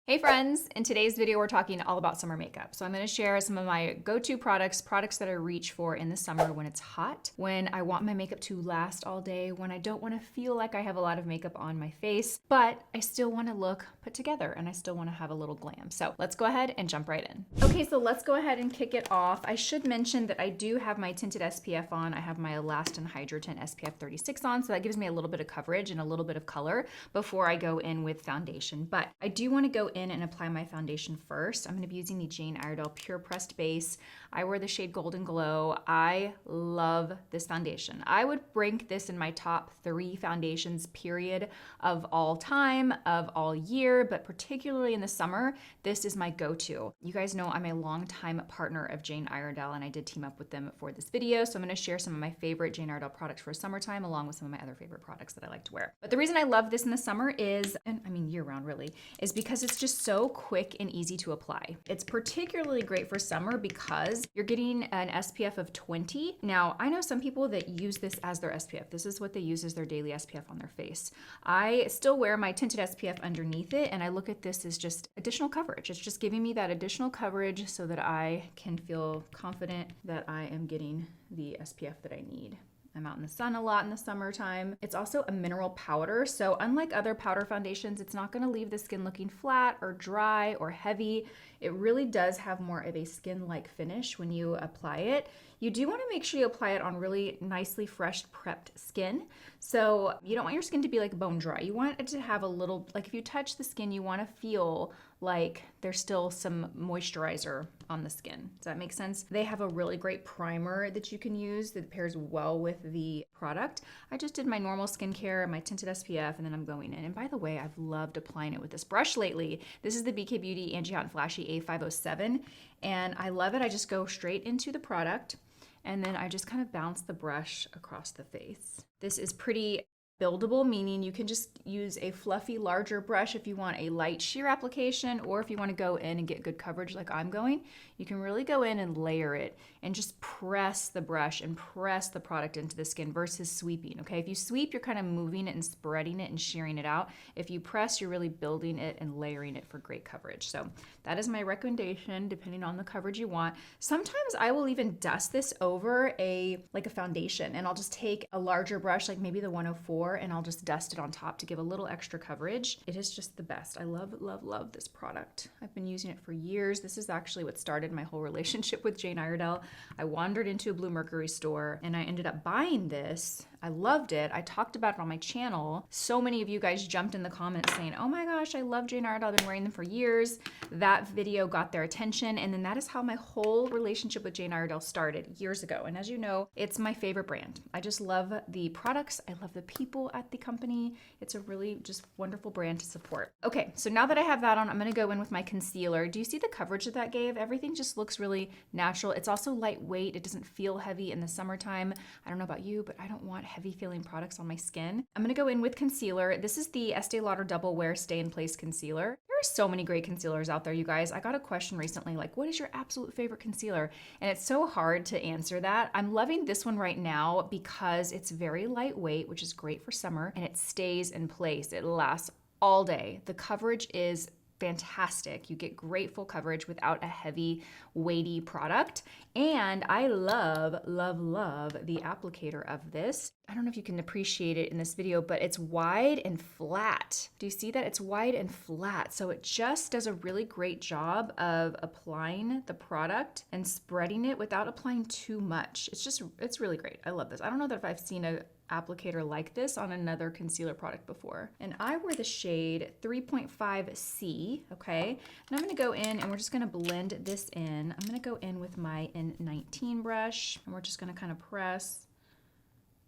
Hey friends, in today's video we're talking all about summer makeup. So I'm going to share some of my go-to products that I reach for in the summer when it's hot, when I want my makeup to last all day, when I don't want to feel like I have a lot of makeup on my face, but I still want to look put together and I still want to have a little glam. So let's go ahead and jump right in. Okay, so let's go ahead and kick it off. I should mention that I do have my tinted SPF on. I have my Elastin Hydratin SPF 36 on, so that gives me a little bit of coverage and a little bit of color before I go in with foundation. But I do want to go in and apply my foundation first. I'm going to be using the Jane Iredale Pure Pressed Base. I wear the shade Golden Glow. I love this foundation. I would rank this in my top 3 foundations period of all time, of all year, but particularly in the summer, this is my go-to. You guys know I'm a longtime partner of Jane Iredale and I did team up with them for this video. So I'm going to share some of my favorite Jane Iredale products for summertime along with some of my other favorite products that I like to wear. But the reason I love this in the summer is, and I mean year round really, is because it's just so quick and easy to apply. It's particularly great for summer because you're getting an SPF of 20. Now, I know some people that use this as their SPF. This is what they use as their daily SPF on their face. I still wear my tinted SPF underneath it, and I look at this as just additional coverage. It's just giving me that additional coverage so that I can feel confident that I am getting the SPF that I need. I'm out in the sun a lot in the summertime. It's also a mineral powder, so unlike other powder foundations, it's not gonna leave the skin looking flat or dry or heavy. It really does have more of a skin-like finish when you apply it. You do wanna make sure you apply it on really nicely fresh prepped skin. So you don't want your skin to be like bone dry. You want it to have a little, like if you touch the skin, you wanna feel like there's still some moisturizer on the skin. Does that make sense? They have a really great primer that you can use that pairs well with the product. I just did my normal skincare, my tinted SPF, and then I'm going in. And by the way, I've loved applying it with this brush lately. This is the BK Beauty Anti-Hot and Flashy A507, and I love it. I just go straight into the product, and then I just kind of bounce the brush across the face. This is pretty buildable, meaning you can just use a fluffy, larger brush if you want a light sheer application, or if you want to go in and get good coverage like I'm going, you can really go in and layer it and just press the brush and press the product into the skin versus sweeping, okay? If you sweep, you're kind of moving it and spreading it and shearing it out. If you press, you're really building it and layering it for great coverage. So that is my recommendation, depending on the coverage you want. Sometimes I will even dust this over a foundation, and I'll just take a larger brush, like maybe the 104, and I'll just dust it on top to give a little extra coverage. It is just the best. I love, love, love this product. I've been using it for years. This is actually what started my whole relationship with Jane Iredale. I wandered into a Bluemercury store and I ended up buying this. I loved it. I talked about it on my channel. So many of you guys jumped in the comments saying, oh my gosh, I love Jane Iredale. I've been wearing them for years. That video got their attention. And then that is how my whole relationship with Jane Iredale started years ago. And as you know, it's my favorite brand. I just love the products. I love the people at the company. It's a really just wonderful brand to support. Okay, so now that I have that on, I'm gonna go in with my concealer. Do you see the coverage that that gave? Everything just looks really natural. It's also lightweight. It doesn't feel heavy in the summertime. I don't know about you, but I don't want heavy feeling products on my skin. I'm gonna go in with concealer. This is the Estee Lauder Double Wear Stay in Place Concealer. There are so many great concealers out there, you guys. I got a question recently, like, what is your absolute favorite concealer? And it's so hard to answer that. I'm loving this one right now because it's very lightweight, which is great for summer, and it stays in place. It lasts all day. The coverage is fantastic. You get great full coverage without a heavy, weighty product. And I love, love, love the applicator of this. I don't know if you can appreciate it in this video, but it's wide and flat. Do you see that? It's wide and flat. So it just does a really great job of applying the product and spreading it without applying too much. It's really great. I love this. I don't know that if I've seen a applicator like this on another concealer product before. And I wear the shade 3.5C, okay? And I'm gonna go in and we're just gonna blend this in. I'm gonna go in with my N19 brush and we're just gonna kind of press,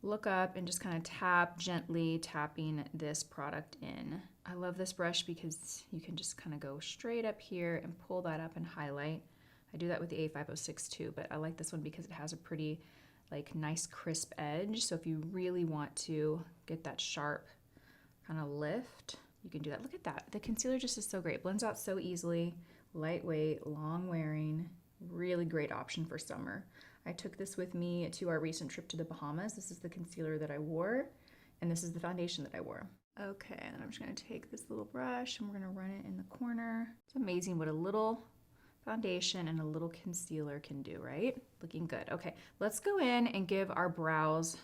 look up and just kind of tap, gently tapping this product in. I love this brush because you can just kind of go straight up here and pull that up and highlight. I do that with the A506 too, but I like this one because it has a pretty nice crisp edge. So if you really want to get that sharp kind of lift, you can do that. Look at that. The concealer just is so great. Blends out so easily, lightweight, long wearing, really great option for summer. I took this with me to our recent trip to the Bahamas. This is the concealer that I wore, and this is the foundation that I wore. Okay, and I'm just gonna take this little brush and we're gonna run it in the corner. It's amazing what a little foundation and a little concealer can do, right? Looking good. Okay, let's go in and give our brows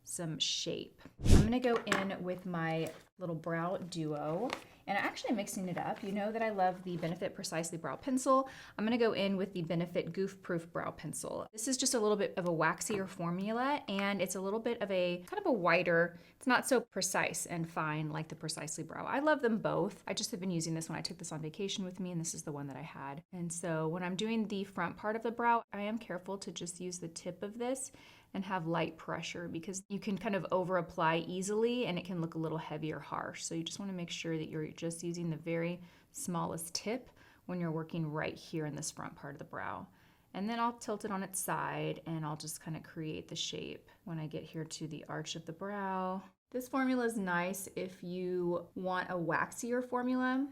some shape. I'm gonna go in with my little brow duo, and I'm actually mixing it up. You know that I love the Benefit Precisely Brow Pencil. I'm gonna go in with the Benefit Goof Proof Brow Pencil. This is just a little bit of a waxier formula, and it's a little bit of a kind of a whiter, it's not so precise and fine like the Precisely Brow. I love them both. I just have been using this when I took this on vacation with me, and this is the one that I had. And so when I'm doing the front part of the brow, I am careful to just use the tip of this and have light pressure, because you can kind of over apply easily and it can look a little heavy or harsh. So you just want to make sure that you're just using the very smallest tip when you're working right here in this front part of the brow. And then I'll tilt it on its side and I'll just kind of create the shape when I get here to the arch of the brow. This formula is nice if you want a waxier formula.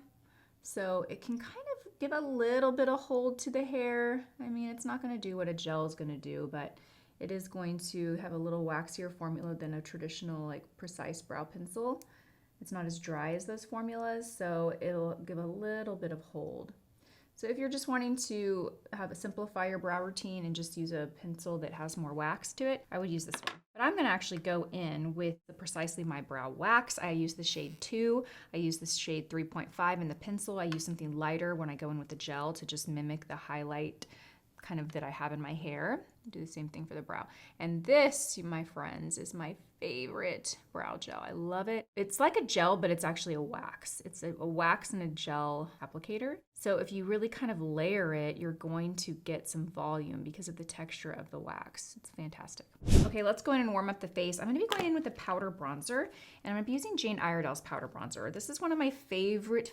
So it can kind of give a little bit of hold to the hair. I mean, it's not going to do what a gel is going to do, but it is going to have a little waxier formula than a traditional like precise brow pencil. It's not as dry as those formulas, so it'll give a little bit of hold. So if you're just wanting to simplify your brow routine and just use a pencil that has more wax to it, I would use this one. But I'm gonna actually go in with the Precisely My Brow Wax. I use the shade 2. I use the shade 3.5 in the pencil. I use something lighter when I go in with the gel to just mimic the highlight kind of that I have in my hair. Do the same thing for the brow. And this, my friends, is my favorite brow gel. I love it. It's like a gel, but it's actually a wax. It's a wax and a gel applicator. So if you really kind of layer it, you're going to get some volume because of the texture of the wax. It's fantastic. Okay, let's go in and warm up the face. I'm gonna be going in with the powder bronzer, and I'm gonna be using Jane Iredale's powder bronzer. This is one of my favorite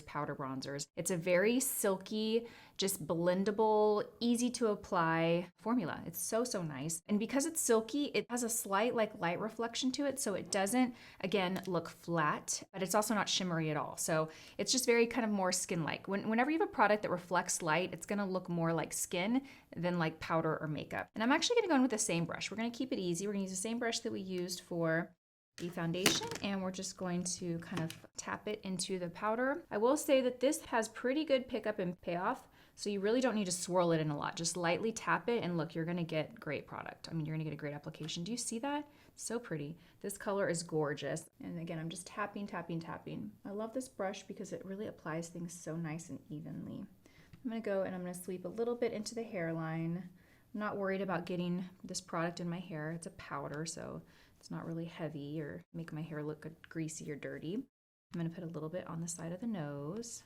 powder bronzers. It's a very silky, just blendable, easy to apply formula. It's so nice. And because it's silky, it has a slight like light reflection to it, so it doesn't, again, look flat, but it's also not shimmery at all. So it's just very kind of more skin-like. Whenever you have a product that reflects light, it's gonna look more like skin than like powder or makeup. And I'm actually gonna go in with the same brush. We're gonna keep it easy. We're gonna use the same brush that we used for the foundation, and we're just going to kind of tap it into the powder. I will say that this has pretty good pickup and payoff, so you really don't need to swirl it in a lot. Just lightly tap it, and look, you're gonna get great product. I mean, you're gonna get a great application. Do you see that? So pretty. This color is gorgeous. And again, I'm just tapping. I love this brush because it really applies things so nice and evenly. I'm gonna go and I'm gonna sweep a little bit into the hairline. I'm not worried about getting this product in my hair. It's a powder, so it's not really heavy or make my hair look greasy or dirty. I'm gonna put a little bit on the side of the nose.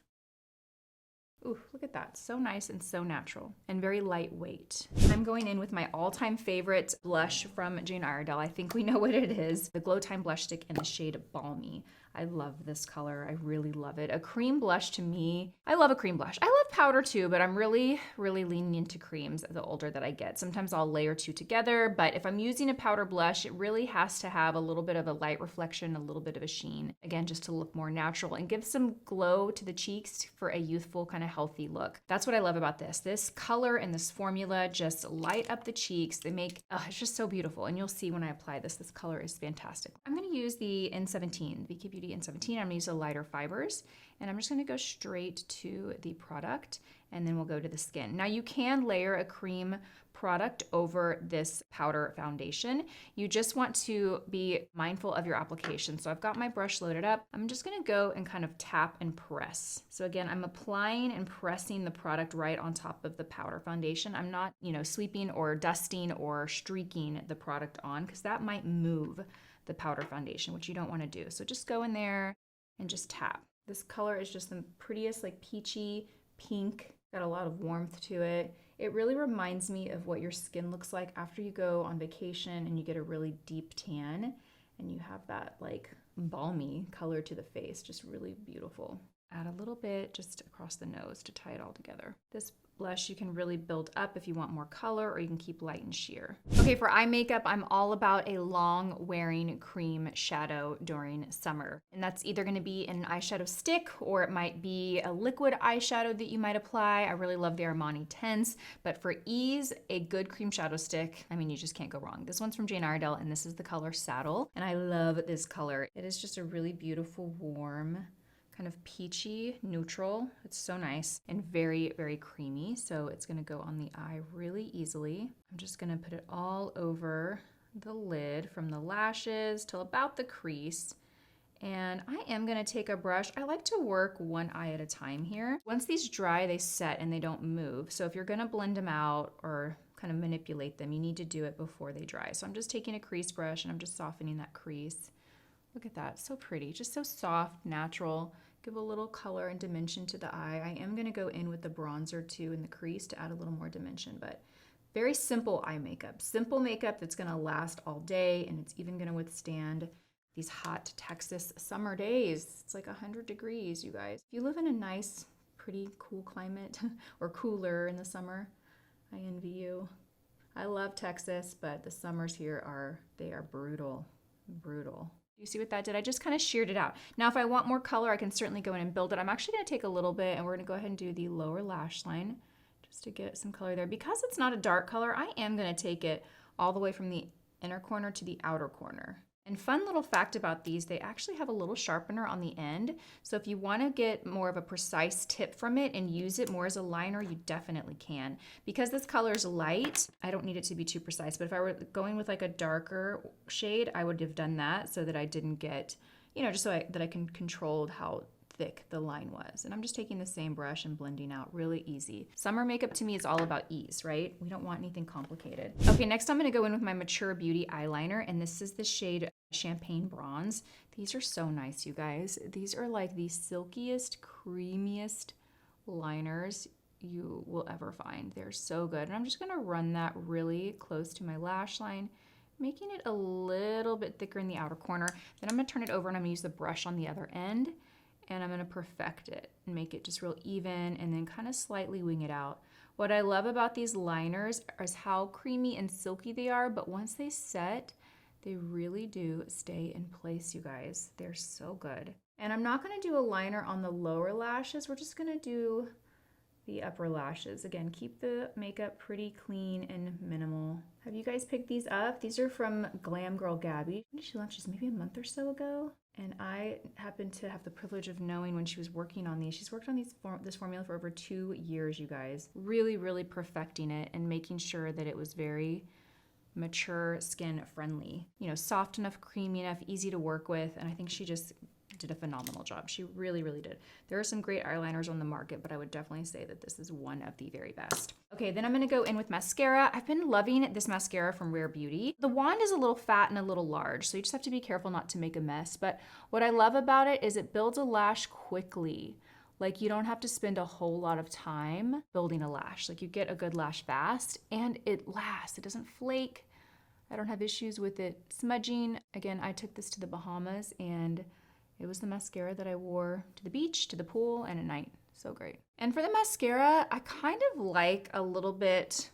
Ooh, look at that. So nice and so natural and very lightweight. I'm going in with my all-time favorite blush from Jane Iredale. I think we know what it is. The Glow Time Blush Stick in the shade Balmy. I love this color. I really love it. A cream blush to me, I love a cream blush. I love powder too, but I'm really leaning into creams the older that I get. Sometimes I'll layer two together, but if I'm using a powder blush, it really has to have a little bit of a light reflection, a little bit of a sheen. Again, just to look more natural and give some glow to the cheeks for a youthful kind of healthy look. That's what I love about this. This color and this formula just light up the cheeks. They make, it's just so beautiful. And you'll see when I apply this, this color is fantastic. I'm gonna use the N17, BK Beauty N17. I'm gonna use the lighter fibers, and I'm just gonna go straight to the product, and then we'll go to the skin. Now you can layer a cream product over this powder foundation. You just want to be mindful of your application. So I've got my brush loaded up. I'm just gonna go and kind of tap and press. So again, I'm applying and pressing the product right on top of the powder foundation. I'm not, sweeping or dusting or streaking the product on, because that might move the powder foundation, which you don't want to do. So just go in there and just tap. This color is just the prettiest, like peachy pink, got a lot of warmth to it. It really reminds me of what your skin looks like after you go on vacation and you get a really deep tan and you have that like balmy color to the face, just really beautiful. Add a little bit just across the nose to tie it all together. This blush you can really build up if you want more color, or you can keep light and sheer. Okay, for eye makeup, I'm all about a long wearing cream shadow during summer. And that's either gonna be an eyeshadow stick, or it might be a liquid eyeshadow that you might apply. I really love the Armani Tense, but for ease, a good cream shadow stick, I mean, you just can't go wrong. This one's from Jane Iredale, and this is the color Saddle. And I love this color. It is just a really beautiful, warm, kind of peachy neutral. It's so nice and very, very creamy. So it's gonna go on the eye really easily. I'm just gonna put it all over the lid from the lashes till about the crease. And I am gonna take a brush. I like to work one eye at a time here. Once these dry, they set and they don't move. So if you're gonna blend them out or kind of manipulate them, you need to do it before they dry. So I'm just taking a crease brush and I'm just softening that crease. Look at that, so pretty, just so soft, natural. Give a little color and dimension to the eye. I am gonna go in with the bronzer too in the crease to add a little more dimension, but very simple eye makeup. Simple makeup that's gonna last all day, and it's even gonna withstand these hot Texas summer days. It's like 100 degrees, you guys. If you live in a nice, pretty cool climate or cooler in the summer, I envy you. I love Texas, but the summers here they are brutal, brutal. You see what that did? I just kind of sheared it out. Now, if I want more color, I can certainly go in and build it. I'm actually going to take a little bit, and we're going to go ahead and do the lower lash line just to get some color there. Because it's not a dark color, I am going to take it all the way from the inner corner to the outer corner. And fun little fact about these, they actually have a little sharpener on the end. So if you want to get more of a precise tip from it and use it more as a liner, you definitely can. Because this color is light, I don't need it to be too precise. But if I were going with like a darker shade, I would have done that so that I didn't get, just so that I can control how thick the line was. And I'm just taking the same brush and blending out really easy. Summer makeup to me is all about ease, right? We don't want anything complicated. Okay, next I'm gonna go in with my Mature Beauty eyeliner, and this is the shade Champagne Bronze. These are so nice, you guys. These are like the silkiest, creamiest liners you will ever find. They're so good. And I'm just gonna run that really close to my lash line, making it a little bit thicker in the outer corner. Then I'm gonna turn it over and I'm gonna use the brush on the other end, and I'm gonna perfect it and make it just real even and then kind of slightly wing it out. What I love about these liners is how creamy and silky they are, but once they set, they really do stay in place, you guys. They're so good. And I'm not gonna do a liner on the lower lashes. We're just gonna do the upper lashes. Again, keep the makeup pretty clean and minimal. Have you guys picked these up? These are from Glam Girl Gabby. When did she launch these? Maybe a month or so ago? And I happened to have the privilege of knowing when she was working on these. She's worked on this formula for over 2 years, you guys. Really, really perfecting it and making sure that it was very mature skin friendly. Soft enough, creamy enough, easy to work with. And I think she just did a phenomenal job. She really, really did. There are some great eyeliners on the market, but I would definitely say that this is one of the very best. Okay, then I'm gonna go in with mascara. I've been loving this mascara from Rare Beauty. The wand is a little fat and a little large, so you just have to be careful not to make a mess. But what I love about it is it builds a lash quickly. Like, you don't have to spend a whole lot of time building a lash. Like, you get a good lash fast and it lasts. It doesn't flake. I don't have issues with it smudging. Again, I took this to the Bahamas and it was the mascara that I wore to the beach, to the pool, and at night. So great. And for the mascara, I kind of like a little bit,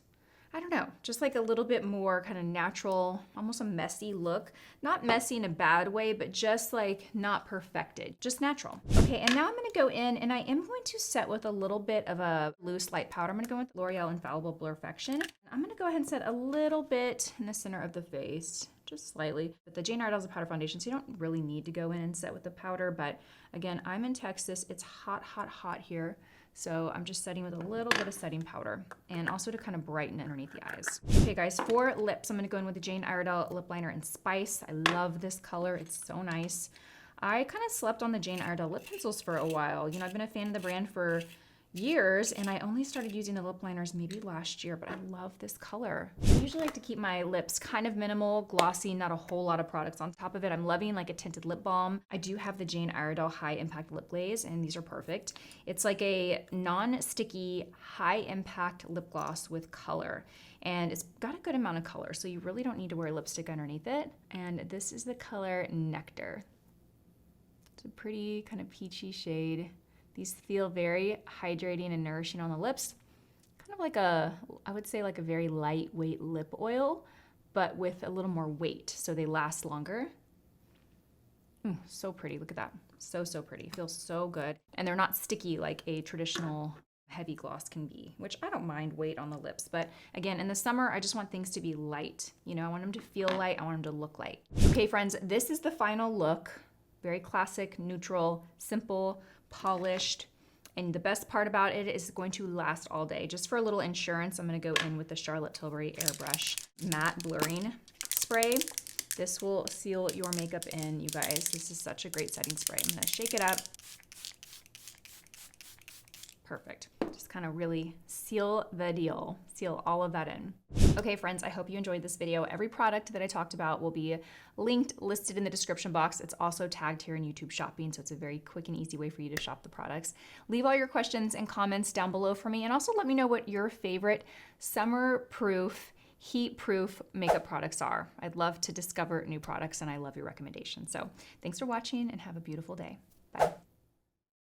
I don't know, just like a little bit more kind of natural, almost a messy look. Not messy in a bad way, but just like not perfected, just natural. Okay, and now I'm gonna go in and I am going to set with a little bit of a loose light powder. I'm gonna go with L'Oreal Infallible Blurfection. I'm gonna go ahead and set a little bit in the center of the face, just slightly. But the Jane Iredale is a powder foundation, so you don't really need to go in and set with the powder. But again, I'm in Texas. It's hot, hot, hot here. So I'm just setting with a little bit of setting powder and also to kind of brighten underneath the eyes. Okay guys, for lips, I'm gonna go in with the Jane Iredale Lip Liner in Spice. I love this color, it's so nice. I kind of slept on the Jane Iredale lip pencils for a while. I've been a fan of the brand for years, and I only started using the lip liners maybe last year, but I love this color. I usually like to keep my lips kind of minimal, glossy, not a whole lot of products on top of it. I'm loving like a tinted lip balm. I do have the Jane Iredale High Impact Lip Glaze, and these are perfect. It's like a non-sticky, high impact lip gloss with color. And it's got a good amount of color, so you really don't need to wear lipstick underneath it. And this is the color Nectar. It's a pretty kind of peachy shade. These feel very hydrating and nourishing on the lips. Kind of like I would say like a very lightweight lip oil, but with a little more weight, so they last longer. So pretty, look at that. So pretty, feels so good. And they're not sticky like a traditional heavy gloss can be, which I don't mind weight on the lips. But again, in the summer, I just want things to be light. You know, I want them to feel light, I want them to look light. Okay, friends, this is the final look. Very classic, neutral, simple, polished. And the best part about it is going to last all day. Just for a little insurance, I'm gonna go in with the Charlotte Tilbury Airbrush Matte Blurring Spray. This will seal your makeup in, you guys. This is such a great setting spray. I'm gonna shake it up. Perfect. Just kind of really seal the deal. Seal all of that in. Okay, friends, I hope you enjoyed this video. Every product that I talked about will be linked, listed in the description box. It's also tagged here in YouTube Shopping, so it's a very quick and easy way for you to shop the products. Leave all your questions and comments down below for me, and also let me know what your favorite summer-proof, heat-proof makeup products are. I'd love to discover new products, and I love your recommendations. So thanks for watching, and have a beautiful day. Bye.